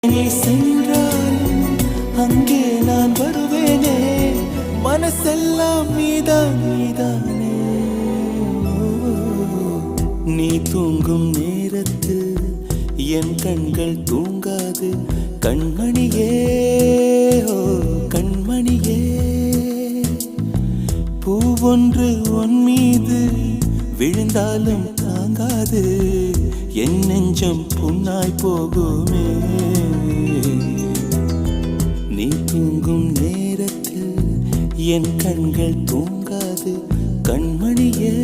நீ சென்றாலும் அங்கே நான் வருவேனே, மனசெல்லாம் நீதான் நீதானே. நீ தூங்கும் நேரத்தில் என் கண்கள் தூங்காது கண்மணியே, ஓ கண்மணியே. பூவொன்று உன் மீது விழுந்தாலும் தாங்காது, என் நெஞ்சம் புண்ணாய் போகுமே. நீ தூங்கும் நேரத்தில் என் கண்கள் தூங்காது கண்மணியே.